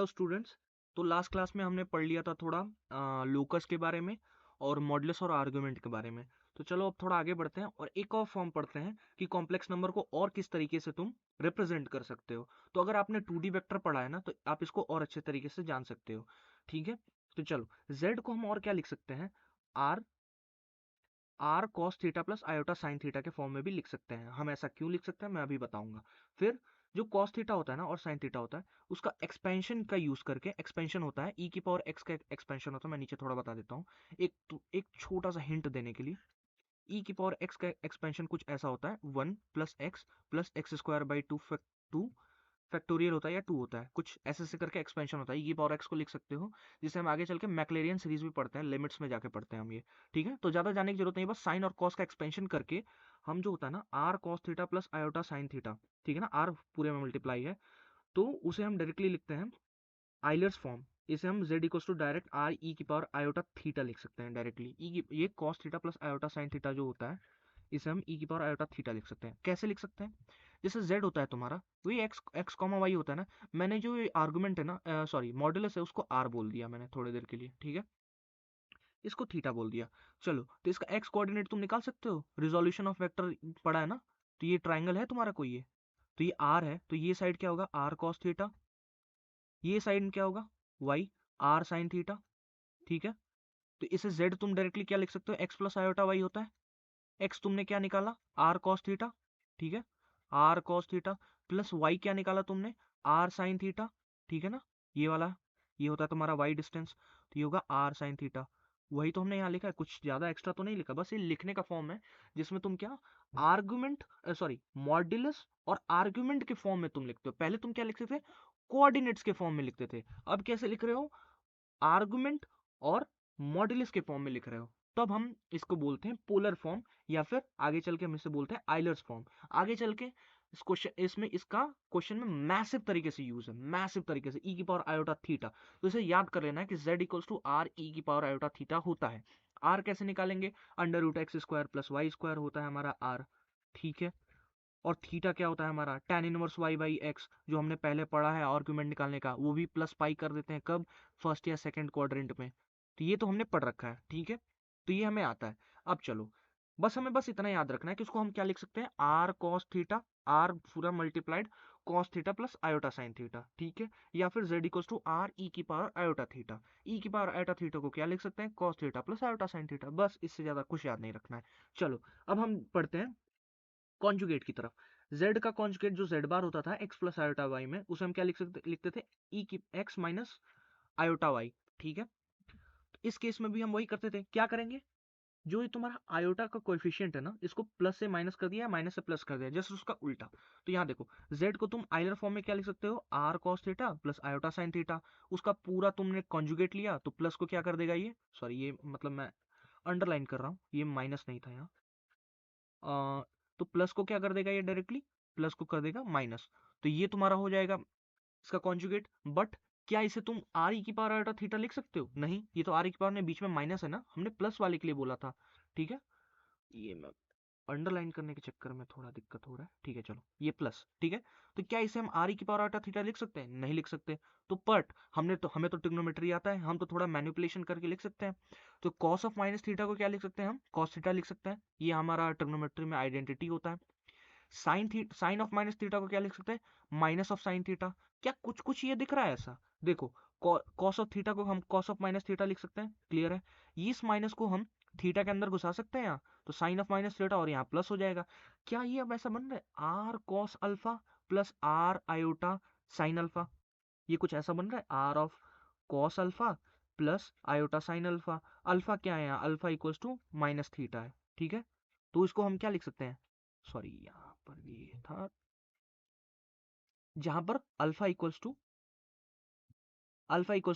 Hello students. तो last class में हमने पढ़ लिया था थोड़ा लोकस के बारे में और मॉडुलस और आर्गुमेंट के बारे में। तो चलो अब थोड़ा आगे बढ़ते हैं और एक और फॉर्म पढ़ते हैं कि कॉम्प्लेक्स नंबर को और किस तरीके से तुम रिप्रेजेंट कर सकते हो। तो अगर आपने 2D वेक्टर पढ़ा है ना तो आप इसको और अच्छे तरीके से जान सकते हो। ठीक है, तो चलो z को हम और क्या लिख सकते हैं, r r cos theta plus iota sine theta के फॉर्म में भी लिख सकते हैं। हम ऐसा क्यों लिख सकते हैं मैं अभी बताऊंगा। फिर जो कॉस थीटा होता है ना और साइन थीटा होता है उसका एक्सपेंशन का यूज करके, एक्सपेंशन होता है ई की पावर एक्स का एक्सपेंशन होता है। मैं नीचे थोड़ा बता देता हूँ एक छोटा सा हिंट देने के लिए। ई की पावर एक्स का एक्सपेंशन कुछ ऐसा होता है, 1 + x स्क्वायर बाई 2 फैक्टोरियल होता है या 2 होता है, कुछ ऐसे से करके एक्सपेंशन होता है। ई की पावर एक्स को लिख सकते हो जिसे हम आगे चल के मैक्लेरियन सीरीज भी पढ़ते हैं, लिमिट्स में जाके पढ़ते हैं हम ये। ठीक है, तो ज्यादा जाने की जरूरत नहीं, बस साइन और कॉस का एक्सपेंशन करके हम जो होता है ना r cos theta plus iota sine theta, ठीक है ना, आर पूरे में मल्टीप्लाई है तो उसे हम डायरेक्टली लिखते हैं आइलर्स फॉर्म। इसे हम z equals to direct r e की पावर आयोटा थीटा लिख सकते हैं डायरेक्टली। ये cos theta plus iota sine theta जो होता है इसे हम ई की पावर आयोटा थीटा लिख सकते हैं। कैसे लिख सकते हैं, जैसे z होता है तुम्हारा, वही x कॉमा y होता है ना। मैंने जो आर्गुमेंट है ना, सॉरी मॉड्यूलस है, उसको r बोल दिया मैंने थोड़ी देर के लिए, ठीक है, इसको थीटा बोल दिया। चलो तो इसका x कोऑर्डिनेट तुम निकाल सकते हो, रिजोल्यूशन ऑफ वेक्टर पढ़ा है ना। तो ये ट्राइंगल है तुम्हारा कोई, ये तो ये r है, तो ये साइड क्या होगा, r cos थीटा, ये साइड क्या होगा, y r sin थीटा। ठीक है, तो इसे z तुम डायरेक्टली क्या लिख सकते हो, x प्लस आयोटा y होता है। x तुमने क्या निकाला, r cos थीटा, ठीक है, r cos theta plus y क्या निकाला तुमने, r sin थीटा, ठीक है ना, ये वाला, ये होता है तुम्हारा y डिस्टेंस, तो ये होगा r sin थीटा। वही तो हमने यहाँ लिखा है, कुछ ज्यादा एक्स्ट्रा तो नहीं लिखा, बस ये लिखने का फॉर्म है जिसमें तुम क्या आर्गुमेंट, सॉरी मॉड्यूलस और आर्गुमेंट के फॉर्म में तुम लिखते हो। पहले तुम क्या लिखते थे, कोऑर्डिनेट्स के फॉर्म में लिखते थे, अब कैसे लिख रहे हो, आर्गुमेंट और मॉड्यूलस के फॉर्म में लिख रहे हो। तब हम इसको बोलते हैं पोलर फॉर्म, या फिर आगे चल के हम इसे बोलते हैं आइलर्स फॉर्म। आगे चल के इस क्वेश्चन, इसमें इसका क्वेश्चन में मैसिव तरीके से यूज है, मैसिव तरीके से, ई की पावर आयोटा थीटा। तो इसे याद कर लेना है कि z equals to are e की पावर आयोटा थीटा होता है। r कैसे निकालेंगे, under root x square plus y square होता है हमारा r, ठीक है। और थीटा क्या होता है हमारा, tan inverse y by x, जो हमने पहले पढ़ा है आर्गुमेंट निकालने का, वो भी प्लस पाई कर देते हैं कब, फर्स्ट या सेकंड क्वाड्रेंट में। तो ये तो हमने पढ़ रखा है, ठीक है, तो ये हमें आता है। अब चलो हमें इतना याद रखना है कि उसको हम क्या लिख सकते हैं, आर कॉस थीटा, आर पूरा multiplied cos theta plus iota sine theta, ठीक है, या फिर z equals to are e की पावर आयोटा थीटा। ई की पावर आयोटा थीटा को क्या लिख सकते हैं, cos theta plus iota sine theta, बस इससे ज्यादा कुछ याद नहीं रखना है। चलो अब हम पढ़ते हैं कॉन्जुगेट की तरफ। z का कॉन्जुगेट जो z बार होता था x प्लस आयोटा y में, उसे हम क्या लिखते थे, e की x माइनस आयोटा y, ठीक है। तो इस केस में भी हम वही करते थे, क्या करेंगे, जो ये तुम्हारा आयोटा का कोएफिशिएंट है ना, इसको प्लस से माइनस कर दिया, माइनस से प्लस कर दिया, जस्ट उसका उल्टा। तो यहाँ देखो z को तुम आइलर फॉर्म में क्या लिख सकते हो, r cos theta plus iota sine theta, उसका पूरा तुमने कॉन्जुगेट लिया तो प्लस को क्या कर देगा ये, सॉरी ये मतलब मैं अंडरलाइन कर रहा हूँ, ये माइनस नहीं था यहाँ, तो प्लस को क्या कर देगा ये डायरेक्टली, प्लस को कर देगा माइनस। तो ये तुम्हारा हो जाएगा इसका कॉन्जुगेट। बट क्या इसे तुम आर ई की पावर आयोटा थीटा लिख सकते हो, नहीं, ये तो आर ई की पावर में बीच में माइनस है ना, हमने प्लस वाले के लिए बोला था, ठीक है। ये मैं अंडरलाइन करने के चक्कर में थोड़ा दिक्कत हो रहा है, ठीक है, चलो ये प्लस, ठीक है। तो क्या इसे हम आर ई की पावर आयोटा थीटा लिख सकते हैं, नहीं लिख सकते। तो बट हमें तो ट्रिग्नोमेट्री आता है, हम तो थोड़ा मैनिपुलेशन करके लिख सकते हैं। तो कॉस ऑफ माइनस थीटा को क्या लिख सकते हैं, हम कॉस थीटा लिख सकते हैं, ये हमारा ट्रिग्नोमेट्री में आइडेंटिटी होता है। साइन ऑफ माइनस थीटा को क्या लिख सकते हैं, माइनस ऑफ साइन थीटा। क्या कुछ कुछ ये दिख रहा है ऐसा, देखो कॉस ऑफ थीटा को हम कॉस ऑफ माइनस थीटा लिख सकते हैं, क्लियर है। इस माइनस को हम थीटा के अंदर घुसा सकते हैं यहाँ, तो साइन ऑफ माइनस थीटा और यहाँ प्लस हो जाएगा। क्या ये अब ऐसा बन रहा है, are cos alpha plus r iota sine alpha, ये कुछ ऐसा बन रहा है, r of cos alpha plus iota sine alpha. Alpha क्या है यहाँ, alpha equals to minus theta है, ठीक है। तो इसको हम क्या लिख सकते हैं, सॉरी यहाँ पर ये था, जहां पर alpha equals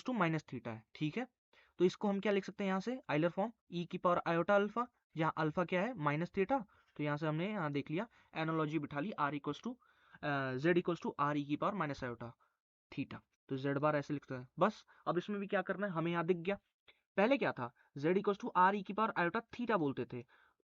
to minus theta है, ठीक है। तो इसको हम क्या लिख सकते हैं यहाँ से, आइलर फॉर्म ई की पावर आयोटा अल्फा, जहाँ अल्फा क्या है माइनस थीटा। तो यहाँ से हमने यहाँ देख लिया, एनोलॉजी बिठा ली, R equals to Z equals to are e की पावर माइनस आयोटा थीटा। तो जेड बार ऐसे लिखते हैं बस। अब इसमें भी क्या करना है, हमें यहाँ दिख गया, पहले क्या था, z equals to are e की पावर आयोटा थीटा बोलते थे।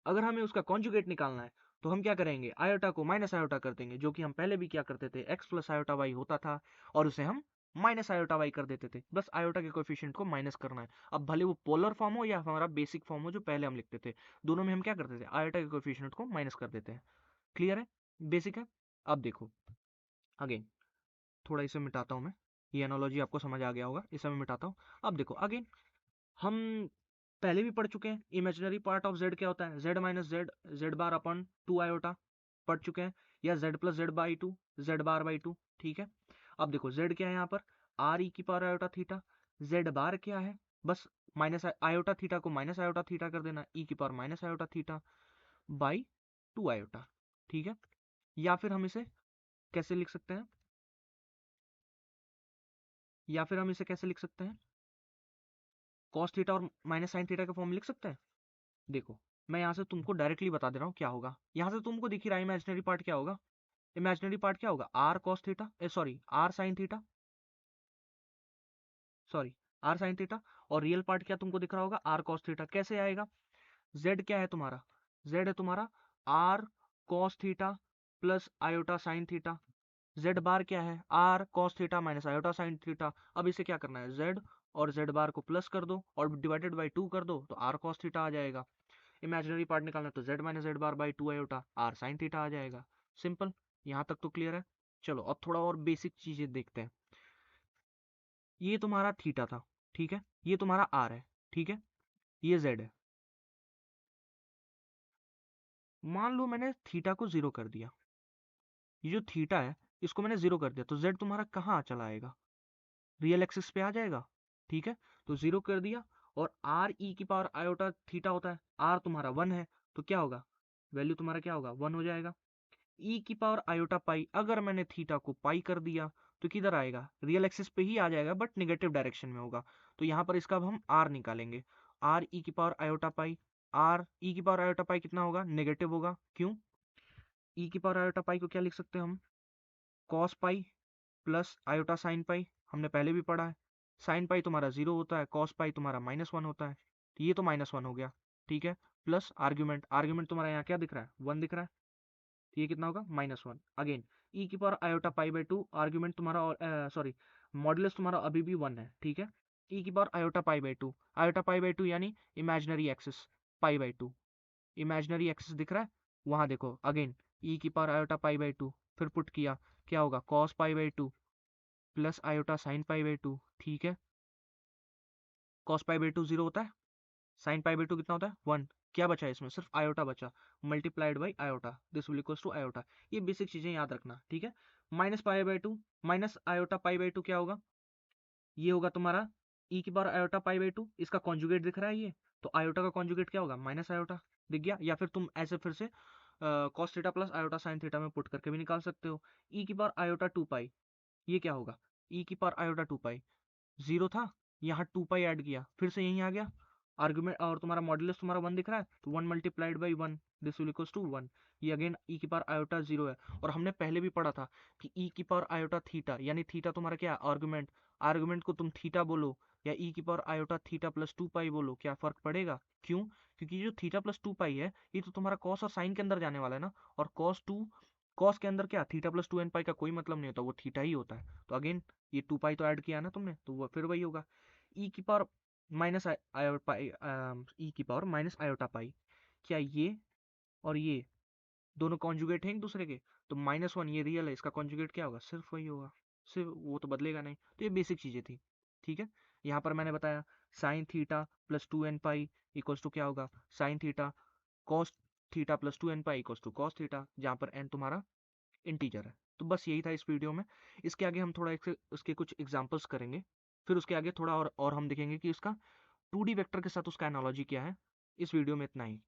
अगर हमें उसका कॉन्जुगेट निकालना है तो हम क्या करेंगे, आयोटा को माइनस आयोटा कर देंगे, जो कि हम पहले भी क्या करते थे, एक्स प्लस आयोटा वाई होता था, और उसे हम माइनस आयोटा वाई कर देते थे, बस आयोटा के कोएफिशिएंट को माइनस करना है। अब भले वो पोलर फॉर्म हो या हमारा बेसिक फॉर्म हो जो पहले हम लिखते थे, दोनों में हम क्या करते थे, आयोटा के कोएफिशिएंट को माइनस कर देते हैं। क्लियर है, बेसिक है। अब देखो अगेन, थोड़ा इसे मिटाता हूँ मैं, ये एनालॉजी आपको समझ आ गया होगा, इसे मैं मिटाता हूँ। अब देखो अगेन, हम पहले भी पढ़ चुके हैं इमेजिनरी पार्ट ऑफ जेड क्या होता है, Z minus Z, Z bar upon 2 iota पढ़ चुके हैं, या Z plus Z by 2, Z bar by 2। ठीक है, अब देखो जेड क्या है यहाँ पर, आर ई की power iota theta, Z bar क्या है, बस माइनस आयोटा थीटा को माइनस आयोटा थीटा कर देना, ई की power minus iota theta by 2 iota. ठीक है, या फिर हम इसे कैसे लिख सकते हैं, या फिर हम इसे कैसे लिख सकते हैं, कॉस थीटा और माइनस साइन थीटा के फॉर्म में लिख सकते हैं। देखो मैं यहाँ से तुमको डायरेक्टली बता दे रहा हूँ क्या होगा, यहाँ से तुमको दिख ही रहा है इमेजिनरी पार्ट क्या होगा, इमेजिनरी पार्ट क्या होगा, r cos theta, sorry r sine theta, sorry r sine theta, और रियल पार्ट क्या तुमको दिख रहा होगा, आर कॉस थीटा। कैसे आएगा, जेड क्या है तुम्हारा, जेड है तुम्हारा R cos theta plus iota sine theta, Z bar क्या है, are cos theta minus iota sine theta. अब इसे क्या करना है, जेड और जेड बार को प्लस कर दो और डिवाइडेड बाई 2 कर दो, तो आर कॉस थीटा आ जाएगा। इमेजिनरी पार्ट निकालना है तो Z minus Z bar by 2 iota R sine theta आ जाएगा। सिंपल, यहाँ तक तो क्लियर है। चलो अब थोड़ा और बेसिक चीजें देखते हैं। ये तुम्हारा थीटा था, ठीक है, ये तुम्हारा आर है, ठीक है, ये जेड है। मान लो मैंने थीटा को 0 कर दिया, ये जो थीटा है इसको मैंने 0 कर दिया, तो जेड तुम्हारा कहाँ चला आएगा, रियल एक्सिस पे आ जाएगा। ठीक है, तो 0 कर दिया, और आर ई की पावर आयोटा थीटा होता है, आर तुम्हारा 1 है, तो क्या होगा, वैल्यू तुम्हारा क्या होगा, 1 हो जाएगा। ई की पावर आयोटा पाई, अगर मैंने थीटा को पाई कर दिया तो किधर आएगा, रियल एक्सिस पे ही आ जाएगा, बट निगेटिव डायरेक्शन में होगा। तो यहाँ पर इसका अब हम आर निकालेंगे, आर ई की power iota pi, are e की पावर आयोटा पाई कितना होगा, नेगेटिव होगा। क्यों, ई की पावर आयोटा पाई को क्या लिख सकते हैं हम, cos pi plus iota sine pi, हमने पहले भी पढ़ा है। साइन पाई तुम्हारा 0 होता है, कॉस पाई तुम्हारा -1 होता है, तो ये तो -1 हो गया। ठीक है, प्लस आर्ग्यूमेंट, आर्ग्यूमेंट तुम्हारा यहाँ क्या दिख रहा है, 1 दिख रहा है, तो ये कितना होगा, -1। अगेन ई की power iota pi by 2, argument तुम्हारा, और सॉरी मॉडुलस तुम्हारा अभी भी 1 है। ठीक है, ई की power iota pi by 2, iota pi by 2 यानी imaginary axis pi by 2, imaginary axis दिख रहा है, वहां देखो अगेन ई की पावर आयोटा पाई बाई 2, फिर पुट किया, क्या होगा, cos pi by 2 plus iota sine pi by 2। ठीक है, कॉस पाई बाई 2 0 होता है, साइन पाई बाई 2 कितना होता है, 1। क्या बचा है इसमें, सिर्फ आयोटा बचा, multiplied by iota, this will equals to iota. ये बेसिक चीजें याद रखना, ठीक है। Minus pi by 2 minus iota pi by 2 क्या होगा, ये होगा तुम्हारा ई की पावर आयोटा पाई बाई 2, इसका कॉन्जुगेट दिख रहा है ये, तो आयोटा का कॉन्जुगेट क्या होगा, माइनस आयोटा, दिख गया। या फिर तुम ऐसे फिर से cos theta plus iota sine theta में पुट करके भी निकाल सकते हो। ई की पावर आयोटा 2 पाई, ये क्या होगा, ई की पावर आयोटा 2 पाई, 0 था, यहाँ 2 पाई ऐड किया, फिर से यहीं आ गया आर्गुमेंट, और तुम्हारा मॉड्यूलस तुम्हारा 1 दिख रहा है, तो 1 multiplied by 1, this will equals to 1। ये अगेन ई की पावर आयोटा 0 है। और हमने पहले भी पढ़ा था कि ई की पावर आयोटा थीटा, यानी थीटा तुम्हारा क्या है, आर्गुमेंट, आर्गुमेंट को तुम थीटा बोलो या ई की पावर आयोटा थीटा प्लस 2 पाई बोलो, क्या फर्क पड़ेगा, क्यों, क्योंकि जो थीटा प्लस 2 पाई है ये तो तुम्हारा कॉस और साइन के अंदर जाने वाला है ना, और कॉस के अंदर क्या, थीटा प्लस 2 एन पाई का कोई मतलब नहीं होता, वो थीटा ही होता है। तो अगेन ये 2 पाई तो ऐड किया ना तुमने, तो वो फिर वही होगा। ई की पावर माइनस आयोटा पाई, ई की पावर माइनस आयोटा पाई, क्या ये और ये दोनों कॉन्जुगेट हैं एक दूसरे के, तो -1 ये रियल है, इसका कॉन्जुगेट क्या होगा, सिर्फ वही होगा, सिर्फ वो तो बदलेगा नहीं। तो ये बेसिक चीजें थी, ठीक है। यहाँ पर मैंने बताया sine theta plus 2n pi equals to क्या होगा, sine theta, cos theta plus 2n pi equals to cos theta, जहाँ पर n तुम्हारा इंटीजर है। तो बस यही था इस वीडियो में। इसके आगे हम थोड़ा उसके कुछ एग्जांपल्स करेंगे, फिर उसके आगे थोड़ा और हम देखेंगे कि उसका 2D वेक्टर के साथ उसका एनालॉजी क्या है। इस वीडियो में इतना ही।